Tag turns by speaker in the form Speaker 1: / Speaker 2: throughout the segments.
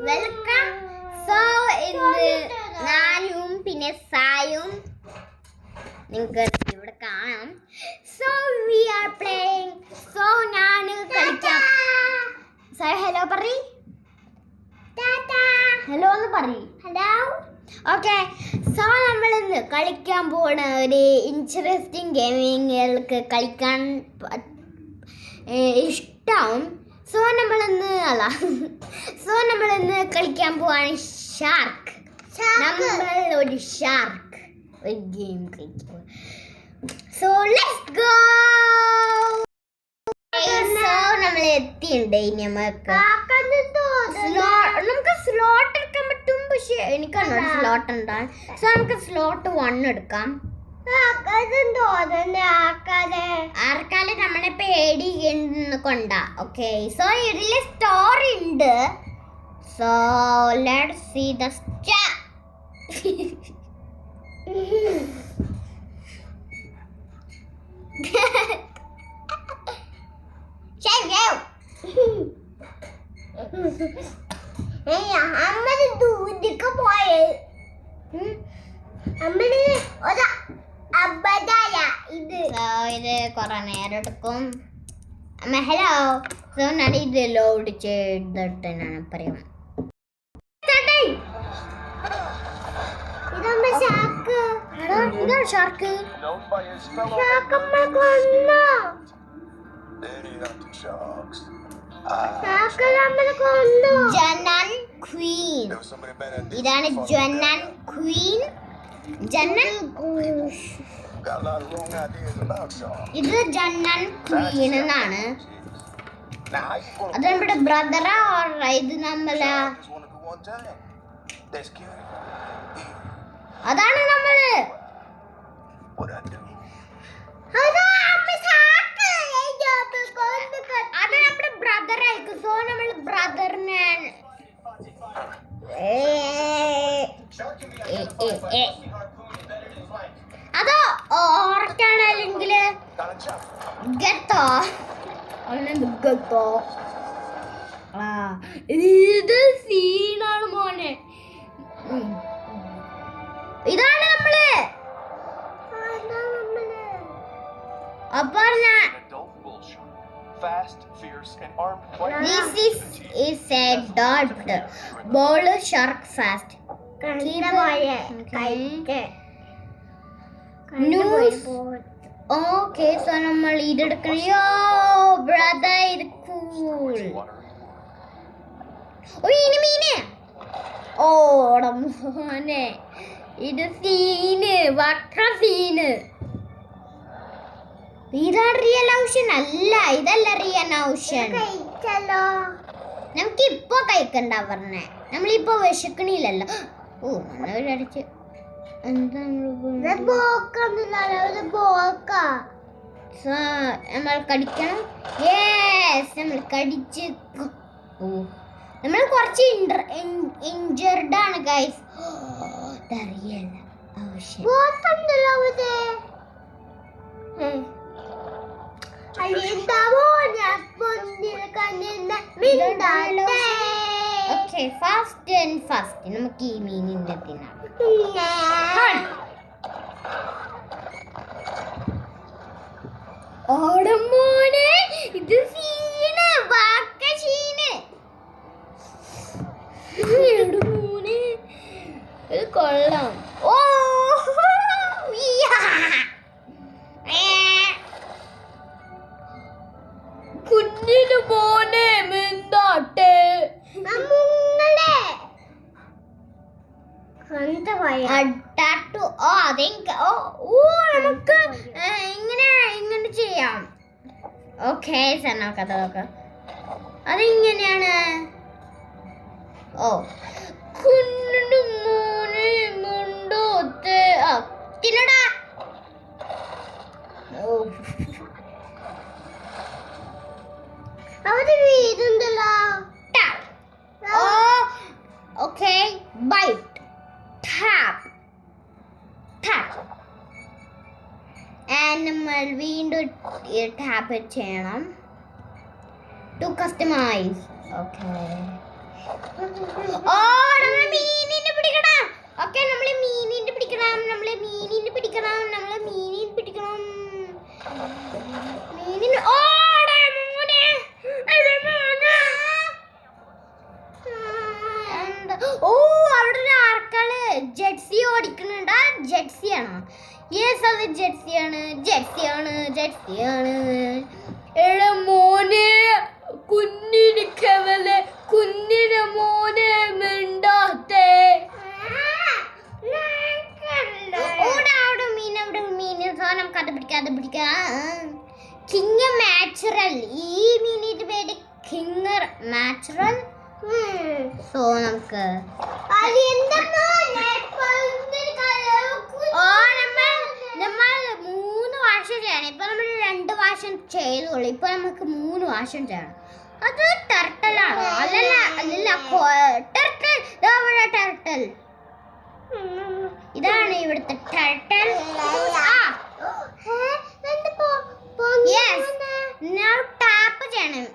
Speaker 1: Welcome. So ഇന്ന് ഞാനും പിന്നെ സായും നിങ്ങൾക്ക് ഇവിടെ കാണാം. So we are playing. So ഞാൻ കളിക്കാം. സായ ഹലോ പറയ്. ഹലോ എന്ന് പറയ്. ഹലോ. ഓക്കെ. സോ നമ്മളിന്ന് കളിക്കാൻ പോണ ഒരു ഇൻട്രസ്റ്റിംഗ് ഗെയിമിങ്ങൾക്ക് കളിക്കാൻ ഇഷ്ടം. സോ നമ്മളിന്ന് കളിക്കാൻ പോവാണ് ഷാർക്ക്. നമ്മൾ ഒരു ഷാർക്ക് ഒരു ഗെയിം കളിക്കും. So let's go. സോ നമ്മൾ എത്തിയിട്ടുണ്ട്. ഇനി നമുക്ക് സ്ലോട്ട് എടുക്കാൻ പറ്റും. പക്ഷെ എനിക്കല്ലോ സ്ലോട്ട് ഉണ്ടാകും. സോ നമുക്ക് സ്ലോട്ട് 1 എടുക്കാം. ആർക്കാല് നമ്മളെ പേടി കൊണ്ടാ. ഓക്കെ. സോ ഇതില് സ്റ്റോറി ഉണ്ട്. സോ ലെറ്റ്സ് സീ ദ അമ്മ ദൂരക്ക് പോയേ. ഇത് കൊറേ നേരം എടുക്കും. ഹലോ. സോ ഞാൻ ഇത് ലോഡ് ചെയ്തിട്ട് ഞാൻ പറയാം. ഇതാണ് ഷാർക്ക്. ജനൻ ക്വീൻ. ഇതാണ് ജനൻ ക്വീൻ. ഇത് ജനൻ ക്വീൻ എന്നാണ്. അത് നമ്മുടെ ബ്രദറാ. ഇത് നമ്മളെ അതാണ് നമ്മള്. അത് നമ്മുടെ ബ്രദർ ആയിരിക്കും. സോ നമ്മൾ ബ്രദറിനെ അതോ ഓർക്കാണ് അല്ലെങ്കിൽ ഗത്തോ ഗത്തോ. ഇത് സീനാണ് മോനെ. ഇതാണ് നമ്മള്. അപ്പൊ this is a dot ball shark fast. Okay. So നമ്മൾ ഇതെടുക്കണോ ബ്രദർ. ഇത് കൂൾ. ഇനി മീന്. മോനെ ഇത് സീന്. വക്ര സീന്. ഇതാണ് റിയൽ ഓഷൻ അല്ല. ഇതല്ല റിയൽ ഓഷൻ. നമുക്ക് ഇപ്പൊ കഴിക്കണ്ട പറഞ്ഞേ. നമ്മളിപ്പോ വിശക്കണില്ലല്ലോ. അടിച്ച് എന്താ നമ്മൾ കടിക്കണം. യെസ് നമ്മൾ കടിച്ച്. നമ്മൾ കുറച്ച് ഇഞ്ചർഡ് ആണ് guys. Real Ocean. Okay. Fast നമുക്ക് ഈ മീനിന്റെ തിന്നാം. ഓടമോനെ ഇത് സീന്. വാക്ക സീന്. മോനെ ഇത് കൊള്ളാം. ഓ കുഞ്ഞിന് മോനെ മിണ്ടാട്ടെ. നമുക്ക് ഇങ്ങനെ ചെയ്യാം. ഓക്കെ. നോക്കാം. അതെങ്ങനെയാണ്? ഓ കുഞ്ഞിന് മോനെ മുണ്ടോത്തെ തിന്നടാ. ഓക്കെ. ബൈറ്റ്. ടാപ്പ്. നമ്മൾ വീണ്ടും ടാപ്പ് ചെയ്യണം. To customise. ഓക്കെ. ഓ നമ്മള് മീനിനെ പിടിക്കണം. ഓക്കെ നമ്മള് മീനിനെ പിടിക്കണം. മീനിന് ഓ അവിടെ ഒരു ആർക്കാള് ജെഡ്സി ഓടിക്കുന്നുണ്ട്. ജെഡ്സിയാണോ? യെസ് അത് ജെഡ്സിയാണ്. എടാ മോനെ കുഞ്ഞിനെ മോനെ മിണ്ടാത്തേ. മീന് നമുക്ക് അത് പിടിക്കാം. King natural. ഈ മീനിന്റെ പേര് കിങ് നാച്ചുറൽ. സോ നമുക്ക് നമ്മൾ 3 വർഷം ചെയ്യണം. ഇപ്പൊ നമ്മൾ 2 വർഷം ചെയ്തോളൂ. ഇപ്പൊ നമുക്ക് 3 വർഷം ചെയ്യണം. അത് ടർട്ടലാണോ? അല്ലല്ല ടർട്ടൽ. ടർട്ടൽ ഇതാണ് ഇവിടുത്തെ ടർട്ടൽ. ടാപ്പ് ചെയ്യണം.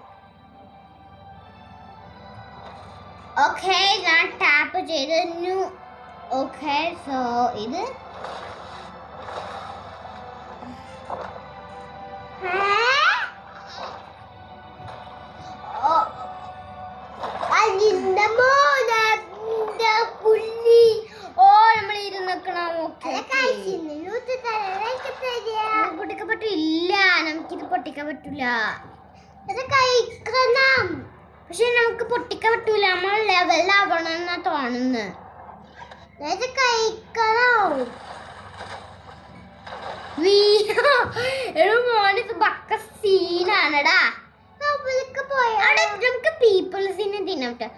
Speaker 1: ഓക്കെ ഞാൻ ടാപ്പ് ചെയ്തു. ഓക്കെ സോ ഇത് നമ്മൾ ഇരുന്നിക്കണം. പൊട്ടിക്കാൻ പറ്റില്ല. നമുക്കിത് പൊട്ടിക്കാൻ പറ്റില്ല. ഇത് കഴിക്കണം. പക്ഷെ നമുക്ക് പൊട്ടിക്കാൻ പറ്റൂല. നമ്മൾ ലെവലാവണം എന്നാ തോന്നുന്നത്. കഴിക്കണം. മോനിത് ബക്ക സീനാണടാ. നമുക്ക് പീപ്പിൾസിനെ തിന്നട്ടെ.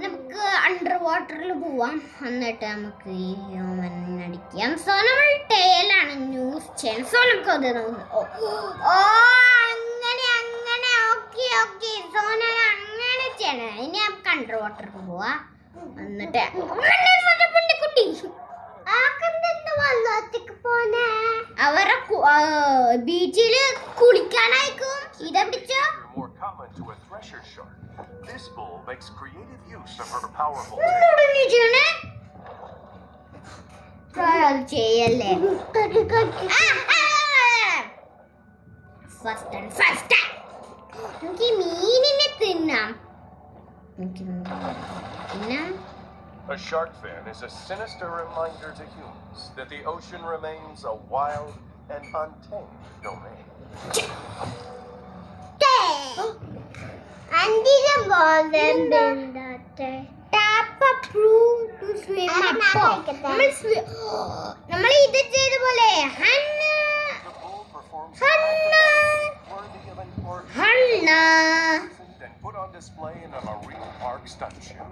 Speaker 1: നമുക്ക് അണ്ടർ വാട്ടറിൽ പോവാം. എന്നിട്ട് നമുക്ക് ഈ ഹ്യൂമൻ അടിക്കാം. സോ നമ്മൾ ടേലാണ് ന്യൂസ് ചെയ്യണം. സോ നമുക്ക് അത് അങ്ങനെ ഓക്കെ സോ ഞാൻ അങ്ങനെ ചെയ്യണം. ഇനി നമുക്ക് അണ്ടർ വാട്ടറിൽ പോവാ. എന്നിട്ട് അവരെ ബീച്ചില് കുളിക്കാനായിക്കും. ഇതാ പിടിച്ചോ.
Speaker 2: This bull makes creative use of her powerful
Speaker 1: ചെയ്യല്ലേ. നമുക്ക് മീനിനെ തിന്നാം.
Speaker 2: A shark fin is a sinister reminder to humans that the ocean remains a wild and untamed domain.
Speaker 1: നമ്മൾ ഇത് ചെയ്ത പോലെ
Speaker 2: Then put on display in a marine park stunt show.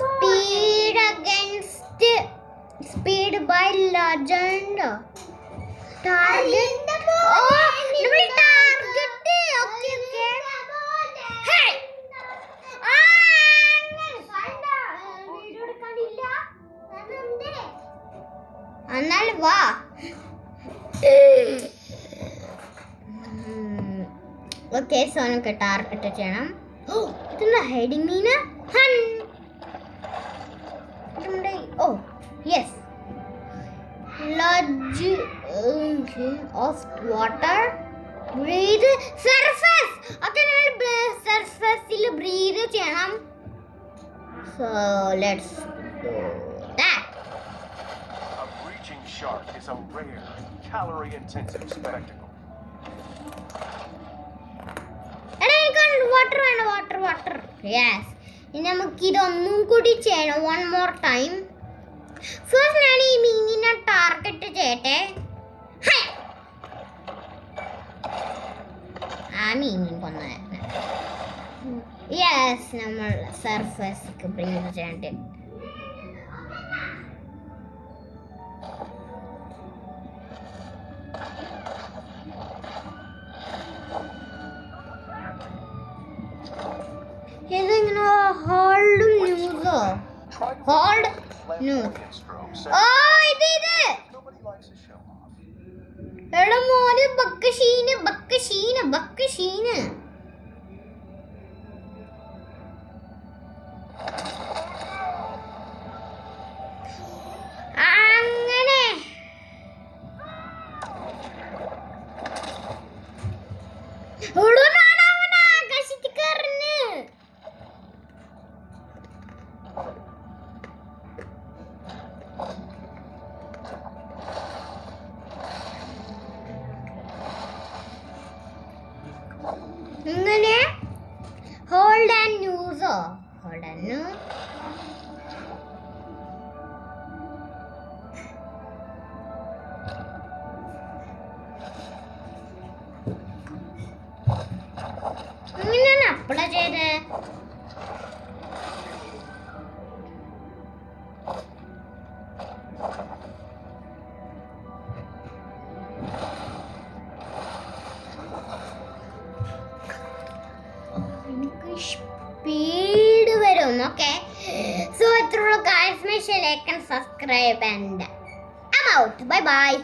Speaker 1: Speed against speed by legend. Target. Hey. എന്നാൽ വാ. Okay so നമുക്ക് target ചെയ്യണം. ഇതെന്താ hiding മീന? Oh yes ledge of water breathe surface. Okay നമ്മൾ സർഫസിൽ ബ്രീത്ത് ചെയ്യണം. So let's do that.
Speaker 2: A breaching shark is a rare and calorie-intensive spectacle.
Speaker 1: എടാ എനിക്ക് വാട്ടർ വേണം വാട്ടർ യെസ് ഇനി നമുക്ക് ഇതൊന്നും കൂടി ചെയ്യണം വൺ മോർ ടൈം ഫസ്റ്റ് ഞാൻ ഈ മീനിനെ ടാർഗറ്റ് ചെയ്യട്ടെ ഹൈ. ആ മീനിനെ കൊന്നു യെസ് നമ്മൾ സർഫസ് ബ്രിങ് ചെയ്യണ്ടേ ഇതിങ്ങനെ ഹോൾഡ് ന്യൂസോ ഹോൾഡ് ന്യൂസ് ഓ ഇത്
Speaker 2: Nobody likes a show off.
Speaker 1: എടാ മോന് ബക്കശീന് അങ്ങനെ എടോ നാണവനാ ആകാശത്തിൽ കയറുന്നു ഇങ്ങനെ ഹോൾഡ് ആൻഡ് ന്യൂസോ ഹോൾഡ് ആൻഡ് ന്യൂസ് ഇങ്ങനെയാണ് അപ്ലൈ ചെയ്തേ സ്പീഡ് വരും ഓക്കെ സോ ഇത്രയുള്ള guys make sure like and subscribe and I'm out bye bye